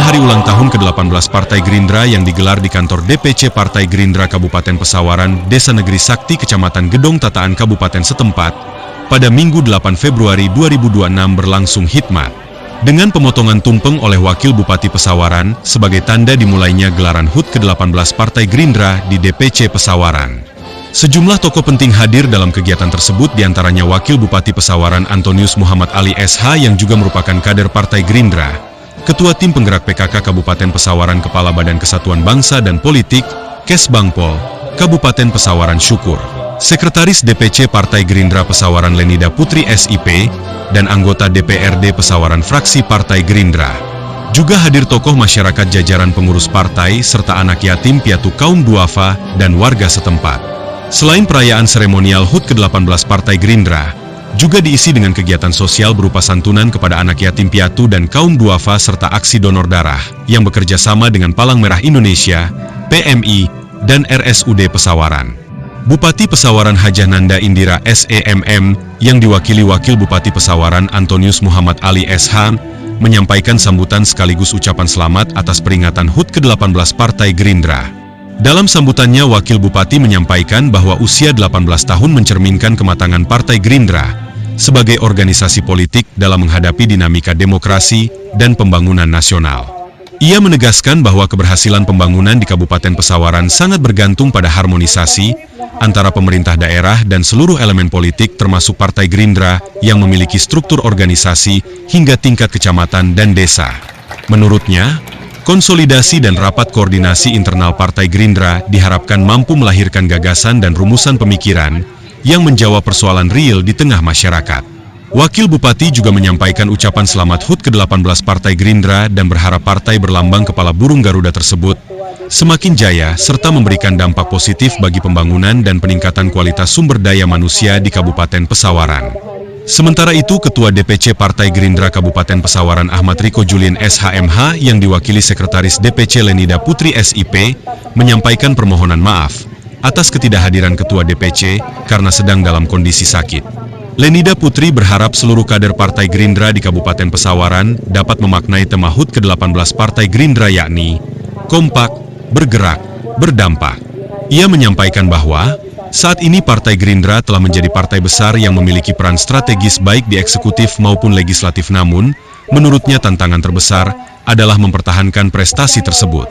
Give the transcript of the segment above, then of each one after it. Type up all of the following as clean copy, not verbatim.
hari ulang tahun ke-18 Partai Gerindra yang digelar di kantor DPC Partai Gerindra Kabupaten Pesawaran, Desa Negeri Sakti, Kecamatan Gedong Tataan Kabupaten setempat, pada Minggu 8 Februari 2026 berlangsung hikmat. Dengan pemotongan tumpeng oleh Wakil Bupati Pesawaran sebagai tanda dimulainya gelaran HUT ke-18 Partai Gerindra di DPC Pesawaran. Sejumlah tokoh penting hadir dalam kegiatan tersebut, diantaranya Wakil Bupati Pesawaran Antonius Muhammad Ali SH yang juga merupakan kader Partai Gerindra, Ketua Tim Penggerak PKK Kabupaten Pesawaran, Kepala Badan Kesatuan Bangsa dan Politik, Kesbangpol, Kabupaten Pesawaran Syukur, Sekretaris DPC Partai Gerindra Pesawaran Lenida Putri SIP, dan anggota DPRD Pesawaran fraksi Partai Gerindra. Juga hadir tokoh masyarakat jajaran pengurus partai serta anak yatim piatu kaum duafa dan warga setempat. Selain perayaan seremonial HUT ke-18 Partai Gerindra, juga diisi dengan kegiatan sosial berupa santunan kepada anak yatim piatu dan kaum duafa serta aksi donor darah yang bekerja sama dengan Palang Merah Indonesia, PMI, dan RSUD Pesawaran. Bupati Pesawaran Hajah Nanda Indira SEMM yang diwakili Wakil Bupati Pesawaran Antonius Muhammad Ali SH menyampaikan sambutan sekaligus ucapan selamat atas peringatan HUT ke-18 Partai Gerindra. Dalam sambutannya, Wakil Bupati menyampaikan bahwa usia 18 tahun mencerminkan kematangan Partai Gerindra sebagai organisasi politik dalam menghadapi dinamika demokrasi dan pembangunan nasional. Ia menegaskan bahwa keberhasilan pembangunan di Kabupaten Pesawaran sangat bergantung pada harmonisasi antara pemerintah daerah dan seluruh elemen politik termasuk Partai Gerindra yang memiliki struktur organisasi hingga tingkat kecamatan dan desa. Menurutnya, konsolidasi dan rapat koordinasi internal Partai Gerindra diharapkan mampu melahirkan gagasan dan rumusan pemikiran yang menjawab persoalan real di tengah masyarakat. Wakil Bupati juga menyampaikan ucapan selamat HUT ke-18 Partai Gerindra dan berharap partai berlambang kepala burung Garuda tersebut semakin jaya serta memberikan dampak positif bagi pembangunan dan peningkatan kualitas sumber daya manusia di Kabupaten Pesawaran. Sementara itu, Ketua DPC Partai Gerindra Kabupaten Pesawaran Ahmad Riko Julien SHMH yang diwakili Sekretaris DPC Lenida Putri SIP menyampaikan permohonan maaf atas ketidakhadiran Ketua DPC karena sedang dalam kondisi sakit. Lenida Putri berharap seluruh kader Partai Gerindra di Kabupaten Pesawaran dapat memaknai tema HUT ke-18 Partai Gerindra, yakni kompak, bergerak, berdampak. Ia menyampaikan bahwa saat ini Partai Gerindra telah menjadi partai besar yang memiliki peran strategis baik di eksekutif maupun legislatif, namun menurutnya tantangan terbesar adalah mempertahankan prestasi tersebut.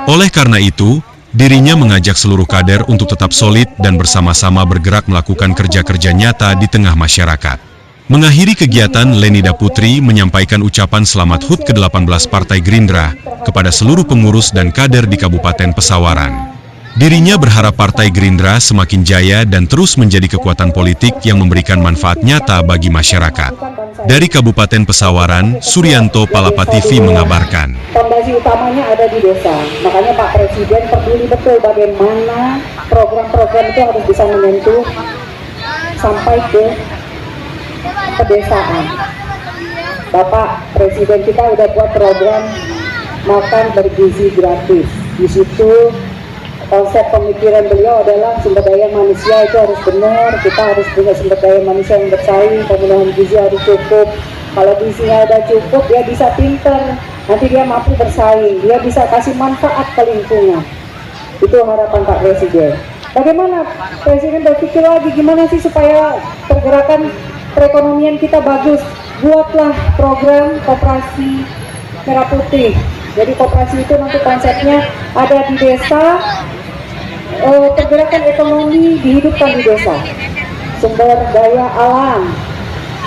Oleh karena itu, dirinya mengajak seluruh kader untuk tetap solid dan bersama-sama bergerak melakukan kerja-kerja nyata di tengah masyarakat. Mengakhiri kegiatan, Lenida Putri menyampaikan ucapan selamat HUT ke-18 Partai Gerindra kepada seluruh pengurus dan kader di Kabupaten Pesawaran. Dirinya berharap Partai Gerindra semakin jaya dan terus menjadi kekuatan politik yang memberikan manfaat nyata bagi masyarakat. Dari Kabupaten Pesawaran, Suryanto Palapa TV mengabarkan. Fondasi utamanya ada di desa, makanya Pak Presiden peduli betul bagaimana program-program itu harus bisa menyentuh sampai ke pedesaan. Bapak Presiden kita udah buat program makan bergizi gratis. Di situ konsep pemikiran beliau adalah sumber daya manusia itu harus benar, kita harus punya sumber daya manusia yang bersaing, pemenuhan gizi harus cukup. Kalau gizinya udah cukup, dia bisa pinter, nanti dia mampu bersaing, dia bisa kasih manfaat ke lingkungan. Itu harapan Pak Presiden. Bagaimana Presiden berpikir lagi, gimana sih supaya pergerakan perekonomian kita bagus? Buatlah program koperasi merah putih. Jadi koperasi itu nanti konsepnya ada di desa, pergerakan ekonomi dihidupkan di desa, sumber daya alam,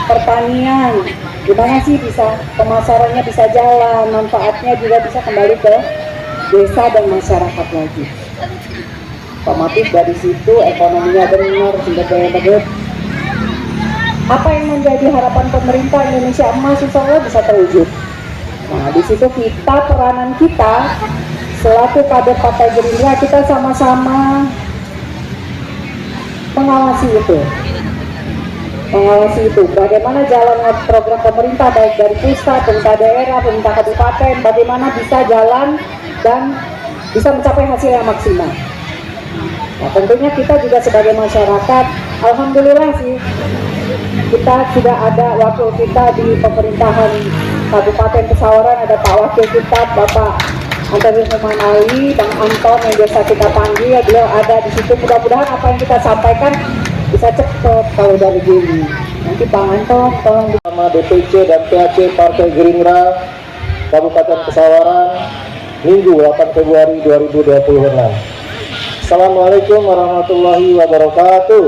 pertanian, gimana sih bisa pemasarannya bisa jalan, manfaatnya juga bisa kembali ke desa dan masyarakat lagi. Otomatis dari situ ekonominya benar, sumber daya bagus. Apa yang menjadi harapan pemerintah Indonesia Emas insya Allah bisa terwujud. Nah, di situ peranan kita selaku kader Partai Gerindra, kita sama-sama mengawasi itu. Bagaimana jalan program pemerintah baik dari pusat, pemerintah daerah, pemerintah kabupaten, bagaimana bisa jalan dan bisa mencapai hasil yang maksimal. Nah, tentunya kita juga sebagai masyarakat, alhamdulillah sih, kita sudah ada wakil kita di pemerintahan Kabupaten Pesawaran ada Pak Wakil kita, Bapak Antonis Numan Ali, Bang Anton yang biasa kita panggil, beliau ada di situ. Mudah-mudahan apa yang kita sampaikan bisa cepat kalau dari gini. Nanti Bang Anton tolong sama DPC dan PAC Partai Gerindra Kabupaten Pesawaran Minggu 8 Februari 2026. Assalamualaikum warahmatullahi wabarakatuh.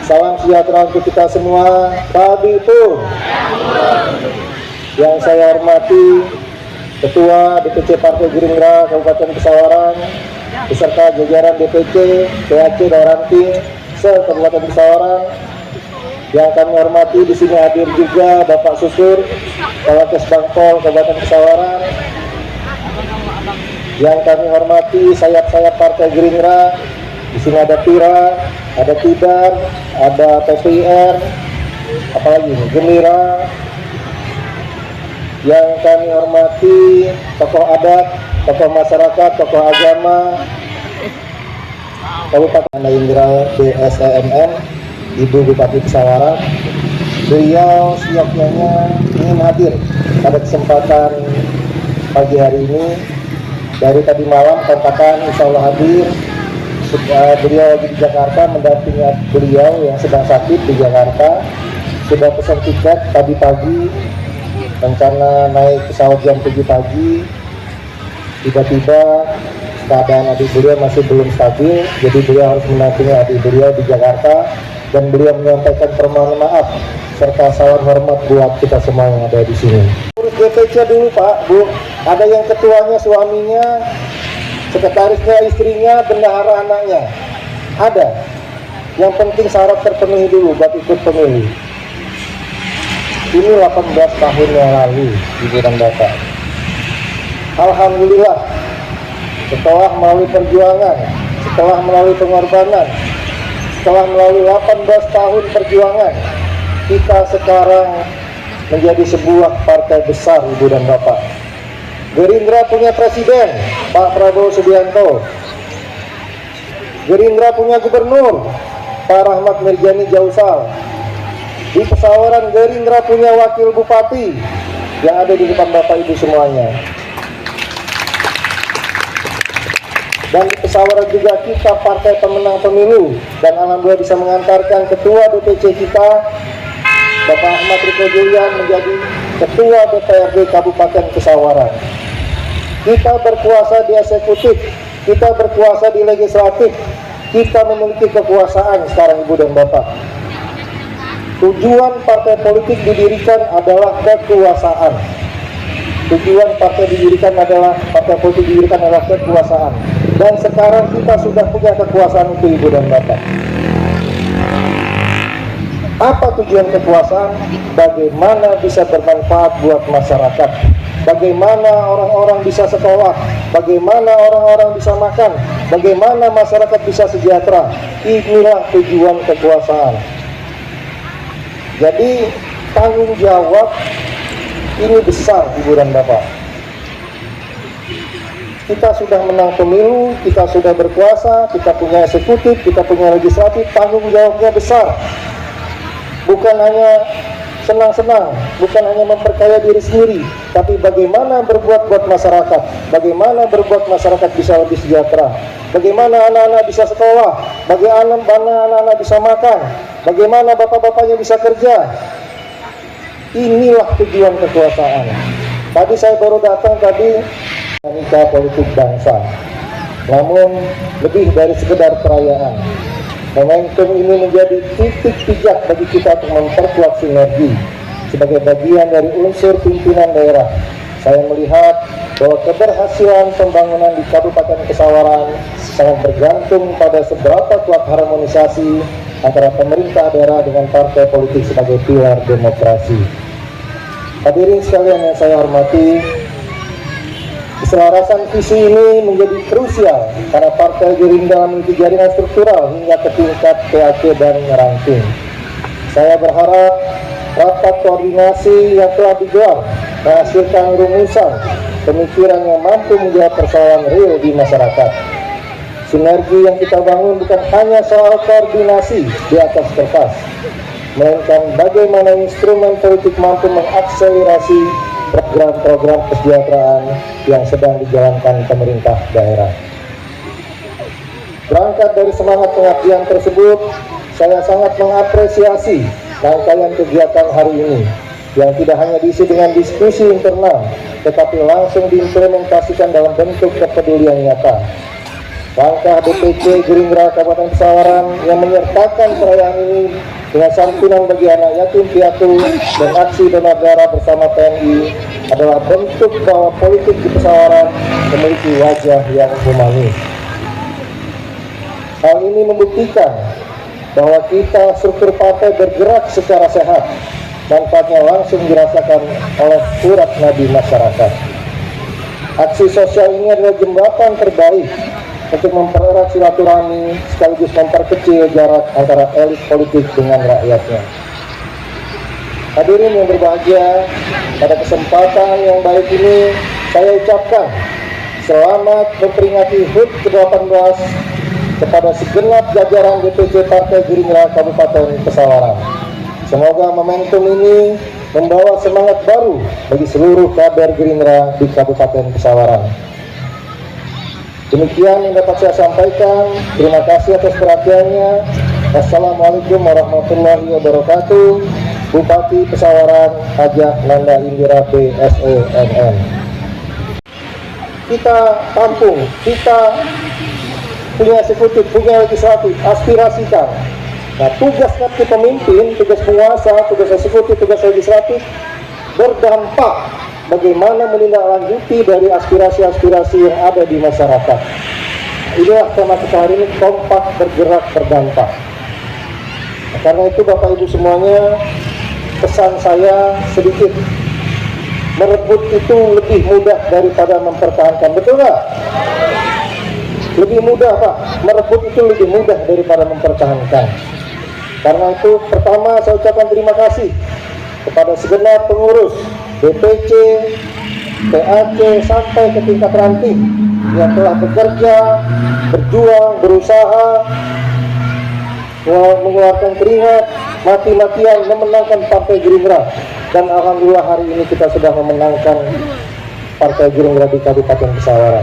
Salam sejahtera untuk kita semua. Babitu. Yang saya hormati Ketua DPC Partai Gerindra Kabupaten Pesawaran beserta jajaran DPC, PAC dan Ranting se-Kabupaten Pesawaran. Yang kami hormati di sini hadir juga Bapak Susur, Kawakes Bangpol Kabupaten Pesawaran. Yang kami hormati sayap-sayap Partai Gerindra. Di sini ada Pira, ada Tidar, ada PPIR, apalagi Gembira. Yang kami hormati tokoh adat, tokoh masyarakat, tokoh agama Kabupaten Indra BSEMN, Ibu Bupati Pesawaran. Beliau siapnya ingin hadir pada kesempatan pagi hari ini. Dari tadi malam katakan insya Allah hadir. Beliau lagi di Jakarta mendampingi beliau yang sedang sakit di Jakarta. Sudah pesan tiket tadi pagi, rencana naik pesawat jam 7 pagi. Tiba-tiba keadaan adik beliau masih belum stabil, jadi beliau harus mendampingi adik beliau di Jakarta. Dan beliau menyampaikan permohonan maaf serta salam hormat buat kita semua yang ada di sini. Urus DPC dulu Pak, Bu. Ada yang ketuanya suaminya, sekretarisnya istrinya, bendahara anaknya. Ada. Yang penting syarat terpenuhi dulu buat ikut pemilu. Ini 18 tahun yang lalu, Ibu dan Bapak. Alhamdulillah, setelah melalui perjuangan, setelah melalui pengorbanan, setelah melalui 18 tahun perjuangan, kita sekarang menjadi sebuah partai besar, Ibu dan Bapak. Gerindra punya presiden, Pak Prabowo Subianto. Gerindra punya gubernur, Pak Rahmat Mirjani Jausal. Di Pesawaran Gerindra punya wakil bupati yang ada di depan Bapak Ibu semuanya. Dan di Pesawaran juga kita partai pemenang pemilu, dan alhamdulillah bisa mengantarkan ketua DPC kita Bapak Ahmad Riko Julian menjadi ketua DPRD Kabupaten Pesawaran. Kita berkuasa di eksekutif, kita berkuasa di legislatif, kita memiliki kekuasaan sekarang Ibu dan Bapak. Tujuan partai politik didirikan adalah kekuasaan. Tujuan partai didirikan adalah kekuasaan. Dan sekarang kita sudah punya kekuasaan itu Ibu dan Bapak. Apa tujuan kekuasaan? Bagaimana bisa bermanfaat buat masyarakat? Bagaimana orang-orang bisa sekolah? Bagaimana orang-orang bisa makan? Bagaimana masyarakat bisa sejahtera? Inilah tujuan kekuasaan. Jadi tanggung jawab ini besar Ibu dan Bapak. Kita sudah menang pemilu, kita sudah berkuasa, kita punya eksekutif, kita punya legislatif, tanggung jawabnya besar. Bukan hanya senang-senang, bukan hanya memperkaya diri sendiri, tapi bagaimana berbuat buat masyarakat, bagaimana berbuat masyarakat bisa lebih sejahtera, bagaimana anak-anak bisa sekolah, bagaimana anak-anak bisa makan, bagaimana bapak-bapaknya bisa kerja. Inilah tujuan kekuasaan. Tadi saya baru datang dinamika politik bangsa. Namun lebih dari sekedar perayaan. Momentum ini menjadi titik pijak bagi kita untuk memperkuat sinergi sebagai bagian dari unsur pimpinan daerah. Saya melihat bahwa keberhasilan pembangunan di Kabupaten Pesawaran sangat bergantung pada seberapa kuat harmonisasi antara pemerintah daerah dengan partai politik sebagai pilar demokrasi. Hadirin sekalian yang saya hormati, keselarasan visi ini menjadi krusial karena Partai Gerindra memiliki jaringan struktural hingga ke tingkat PAC dan ranting. Saya berharap rapat koordinasi yang telah digelar menghasilkan rumusan pemikiran yang mampu menjawab persoalan real di masyarakat. Sinergi yang kita bangun bukan hanya soal koordinasi di atas kertas, melainkan bagaimana instrumen politik mampu mengakselerasi program-program kesejahteraan yang sedang dijalankan pemerintah daerah. Berangkat dari semangat pengabdian tersebut, saya sangat mengapresiasi rangkaian kegiatan hari ini yang tidak hanya diisi dengan diskusi internal, tetapi langsung diimplementasikan dalam bentuk kepedulian nyata. Langkah DPC Gerindra Kabupaten Pesawaran yang menyertakan perayaan ini dengan santunan bagi anak yatim piatu dan aksi donor darah bersama TNI adalah bentuk bahwa politik di Pesawaran memiliki wajah yang humanis. Hal ini membuktikan bahwa kita struktur partai bergerak secara sehat, manfaatnya langsung dirasakan oleh urat nadi masyarakat. Aksi sosial ini adalah jembatan terbaik untuk mempererat silaturahmi sekaligus memperkecil jarak antara elit politik dengan rakyatnya. Hadirin yang berbahagia, pada kesempatan yang baik ini saya ucapkan selamat memperingati HUT ke-18 kepada segenap jajaran DPC Partai Gerindra Kabupaten Pesawaran. Semoga momentum ini membawa semangat baru bagi seluruh kader Gerindra di Kabupaten Pesawaran. Demikian yang dapat saya sampaikan. Terima kasih atas perhatiannya. Wassalamualaikum warahmatullahi wabarakatuh. Bupati Pesawaran Hajah Nanda Indira PSONN. Kita tampung, kita punya eksekutif, punya legislatif, aspirasikan. Nah, tugas nanti pemimpin, tugas penguasa, tugas eksekutif, tugas legislatif berdampak bagaimana menindaklanjuti dari aspirasi-aspirasi yang ada di masyarakat. Inilah tema kita hari ini, kompak bergerak berdampak. Nah, karena itu Bapak Ibu semuanya, pesan saya sedikit, merebut itu lebih mudah daripada mempertahankan, betul nggak? Lebih mudah Pak, merebut itu lebih mudah daripada mempertahankan. Karena itu pertama saya ucapkan terima kasih kepada segenap pengurus DPC, PAC sampai ke tingkat ranting yang telah bekerja, berjuang, berusaha, mengeluarkan keringat, mati-matian memenangkan Partai Gerindra. Dan alhamdulillah hari ini kita sudah memenangkan Partai Gerindra di Kabupaten Pesawaran.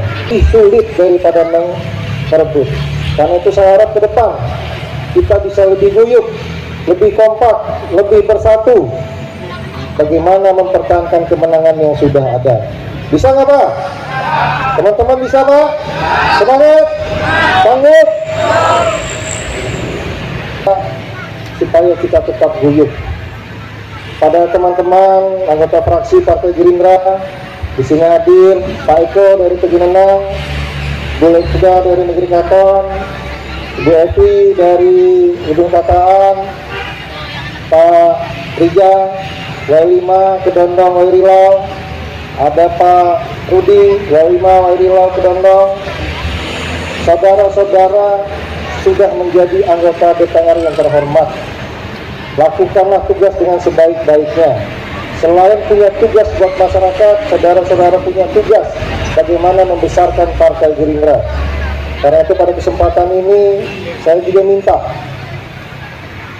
Sulit daripada merebut. Karena itu saya harap ke depan kita bisa lebih guyup, lebih kompak, lebih bersatu. Bagaimana mempertahankan kemenangan yang sudah ada. Bisa nggak Pak? Teman-teman bisa Pak? Semangat? Sanggup? Supaya kita tetap guyup. Pada teman-teman anggota fraksi Partai Gerindra, di sini hadir Pak Eko dari Tegenenang, Bu Leka dari Negeri Katon, Ibu Evi dari Ujung Tataan, Pak Rija W5 Kedondong Wairilau, ada Pak Rudi W5 Wairilau Kedondong. Saudara-saudara sudah menjadi anggota DPR yang terhormat. Lakukanlah tugas dengan sebaik-baiknya. Selain punya tugas buat masyarakat, saudara-saudara punya tugas bagaimana membesarkan Partai Gerindra. Karena itu pada kesempatan ini saya juga minta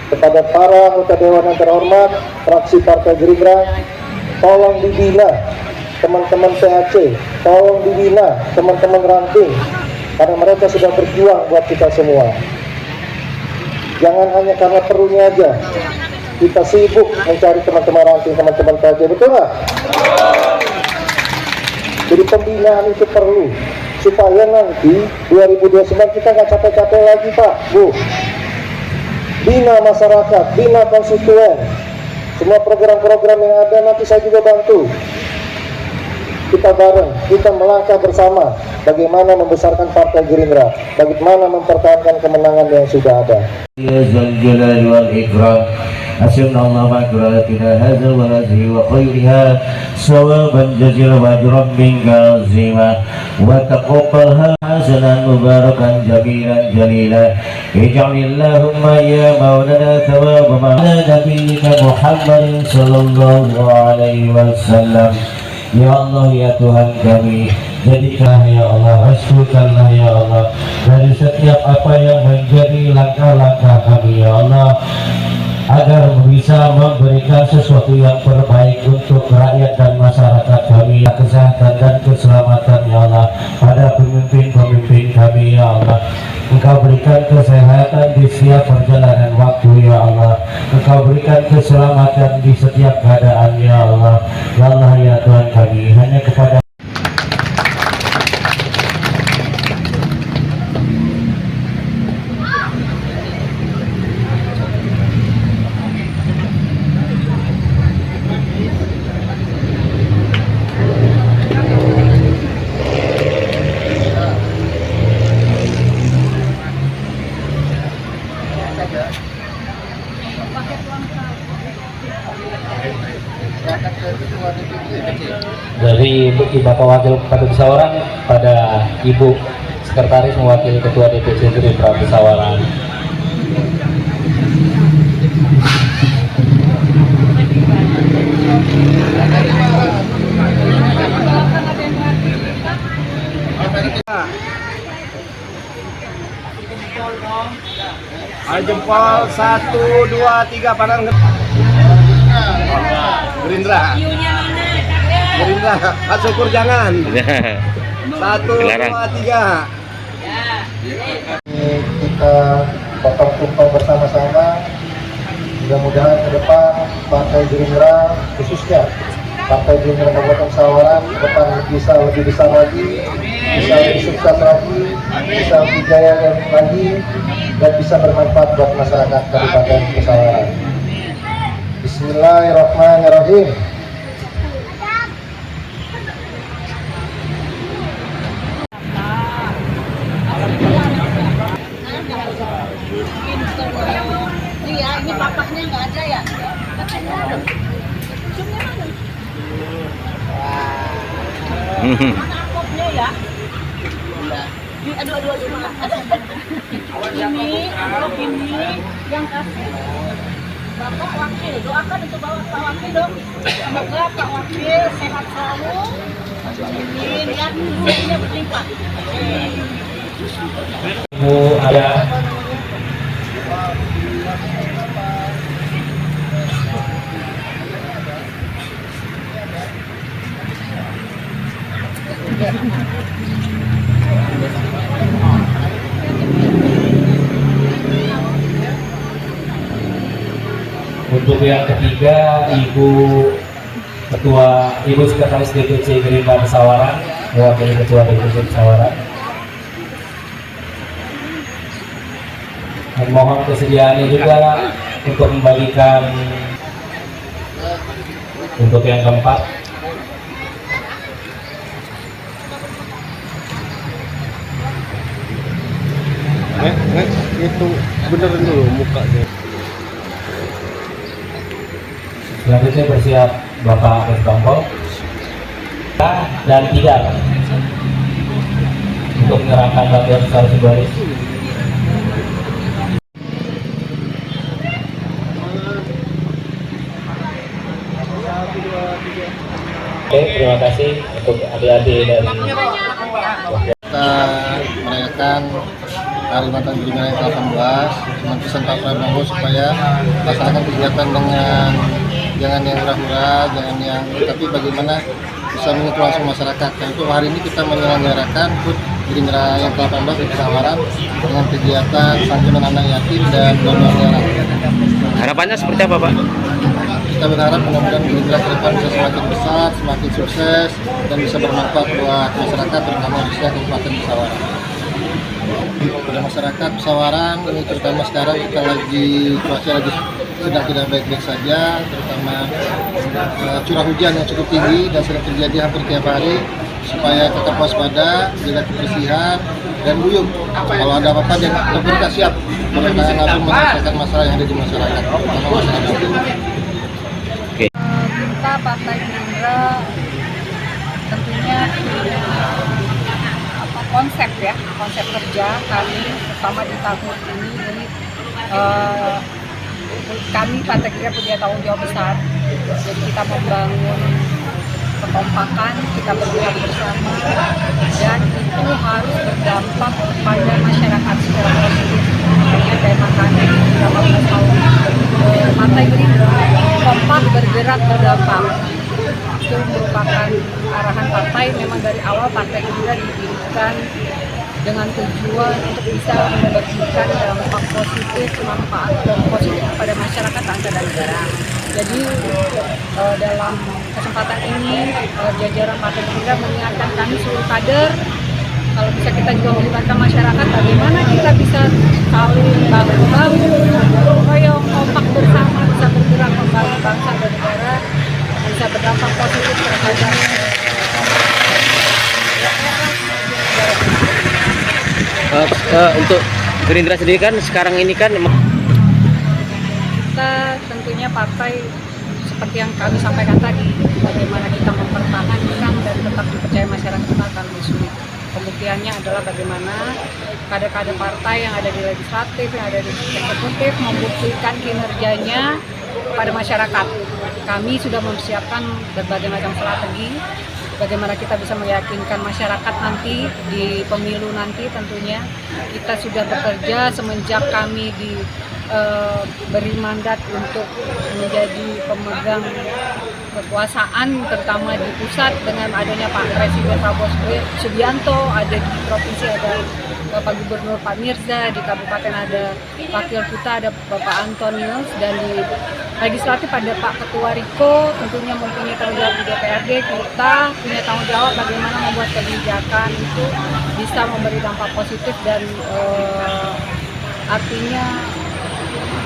kepada para anggota Dewan yang terhormat, fraksi Partai Gerindra, tolong dibina teman-teman PAC, tolong dibina teman-teman ranting, karena mereka sudah berjuang buat kita semua. Jangan hanya karena perlunya aja kita sibuk mencari teman-teman ranting, teman-teman PAC, betul nggak? Jadi pembinaan itu perlu, supaya nanti 2029 kita nggak capek-capek lagi Pak, Bu. Bina masyarakat, bina konstituen. Semua program-program yang ada nanti saya juga bantu. Kita bareng, kita melangkah bersama bagaimana membesarkan Partai Gerindra, bagaimana mempertahankan kemenangan yang sudah ada. Ya Zal Jalali wal Ikram, asyhadu an la ilaha illa hadza wa hadhihi wa khairiha sawaban jazila wa ajran minka azima wa taqabbalha hasanan mubarakan jamilan jalila ij'alillahumma ya maulana thawaba ma ala nabiyyina Muhammadin sallallahu alaihi wasallam. Ya Allah, ya Tuhan kami, jadikanlah ya Allah, hasbukanlah ya Allah dari setiap apa yang menjadi langkah-langkah kami ya Allah. agar bisa memberikan sesuatu yang terbaik untuk rakyat dan masyarakat kami, kesehatan dan keselamatan ya Allah, pada pemimpin-pemimpin kami ya Allah. Engkau berikan kesehatan di setiap perjalanan waktu ya Allah. Engkau berikan keselamatan di setiap keadaan ya Allah. Ya Allah ya Tuhan kami, hanya kepada dari Bapak Wakil Bupati Pesawaran pada Ibu Sekretaris mewakili Ketua DPC Gerindra Pesawaran. Jempol 1, 2, 3 pandang Gerindra. Gerindra, Pak Syukur jangan. 1, 2, 3. Kita potong tumpeng bersama-sama. Mudah-mudahan ke depan Partai Gerindra, khususnya Partai Gerindra Kabupaten Pesawaran, ke depan bisa lebih besar lagi, bisa lebih sukses lagi, bisa lebih jaya lagi, dan bisa bermanfaat buat masyarakat Kabupaten Pesawaran. Bismillahirrahmanirrahim. Iya, ini papahnya nggak ada ya? Mana amplopnya ya? Aduh. Ini amplop ini yang kasih Bapak Wakil. Doakan untuk Bapak Wakil dong. Semoga Pak Wakil sehat selalu. Amin ya. Semuanya berlimpah. Ibu ada untuk yang ketiga, Ibu Sekretaris DPC Gerindra Pesawaran, mewakili Ketua DPC Pesawaran. Dan mohon kesediaannya juga untuk membagikan untuk yang keempat. Itu benerin dulu mukanya. Selanjutnya bersiap Bapak Bangkol dan 3 untuk menyerahkan bantuan secara simbolis. Oke, terima kasih untuk adik-adik dari Kita merayakan Kalimantan Gerindra yang ke-18 dengan pesan Pak Prabowo supaya laksanakan kegiatan dengan jangan yang murah-murah, jangan yang tapi bagaimana bisa menyentuh langsung masyarakat. Dan untuk hari ini kita menyelenggarakan HUT Gerindra yang ke-18 di Pesawaran dengan kegiatan santunan anak yatim dan donor darah. Harapannya seperti apa, Pak? Kita berharap mudah-mudahan Gerindra ke depan bisa semakin besar, semakin sukses, dan bisa bermanfaat buat masyarakat, terutama khususnya Kabupaten Pesawaran. Pada masyarakat Pesawaran, ini terutama sekarang kita cuaca lagi sedang tidak baik-baik saja, terutama curah hujan yang cukup tinggi dan sering terjadi hampir tiap hari, supaya tetap waspada, jaga kebersihan, dan guyup. Kalau ada apa-apa, kita siap bertahan langsung menyelesaikan masalah yang ada di masyarakat, terutama masyarakat. Kita Partai Gerindra tentunya konsep kerja kami pertama di tahun ini. Jadi kami Partai Gerindra punya tanggung jawab besar. Jadi kita membangun kekompakan, kita bergerak bersama, dan itu harus berdampak pada masyarakat secara positif. Makanya tema kami 18 tahun Partai Gerindra kompak bergerak berdampak. Itu merupakan arahan partai. Memang dari awal Partai Gerindra didirikan dengan tujuan untuk bisa memberikan dampak positif, manfaat positif kepada masyarakat, bangsa dan negara. Jadi dalam kesempatan ini jajaran Partai Gerindra mengingatkan kami seluruh kader, kalau bisa kita juga melibatkan masyarakat, bagaimana kita bisa saling bahu-bahu, royong, kompak bersama, bisa bergerak membangun bangsa dan negara, bisa berdampak positif terhadap untuk Gerindra sendiri kan sekarang ini kan kita tentunya partai seperti yang kami sampaikan tadi, bagaimana kita mempertahankan dan tetap dipercaya masyarakat kita akan lebih sulit. Pembuktiannya adalah bagaimana kader-kader partai yang ada di legislatif, yang ada di eksekutif membuktikan kinerjanya kepada masyarakat. Kami sudah mempersiapkan berbagai macam strategi bagaimana kita bisa meyakinkan masyarakat nanti di pemilu nanti. Tentunya kita sudah bekerja semenjak kami beri mandat untuk menjadi pemegang kekuasaan, terutama di pusat dengan adanya Pak Presiden Prabowo Subianto, ada di provinsi ada Bapak Gubernur Pak Mirza, di kabupaten ada wakil kita ada Bapak Antonius, dan di legislatif ada Pak Ketua Riko. Tentunya mempunyai tanggung jawab di DPRD, kita punya tanggung jawab bagaimana membuat kebijakan itu bisa memberi dampak positif dan artinya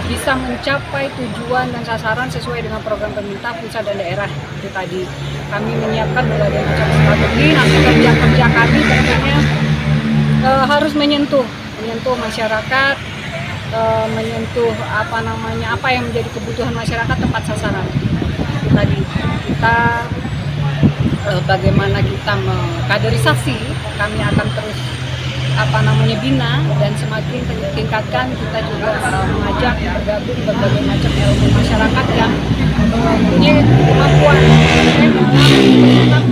bisa mencapai tujuan dan sasaran sesuai dengan program pemerintah pusat dan daerah. Itu tadi kami menyiapkan berbagai macam strategi. Nanti kerja kami tentunya harus menyentuh masyarakat, menyentuh apa yang menjadi kebutuhan masyarakat tepat sasaran. Itu tadi kita bagaimana kita mengkaderisasi, kami akan terus bina, dan semakin tingkatkan kita juga mengajak bergabung berbagai macam elemen masyarakat yang mempunyai kemampuan dalam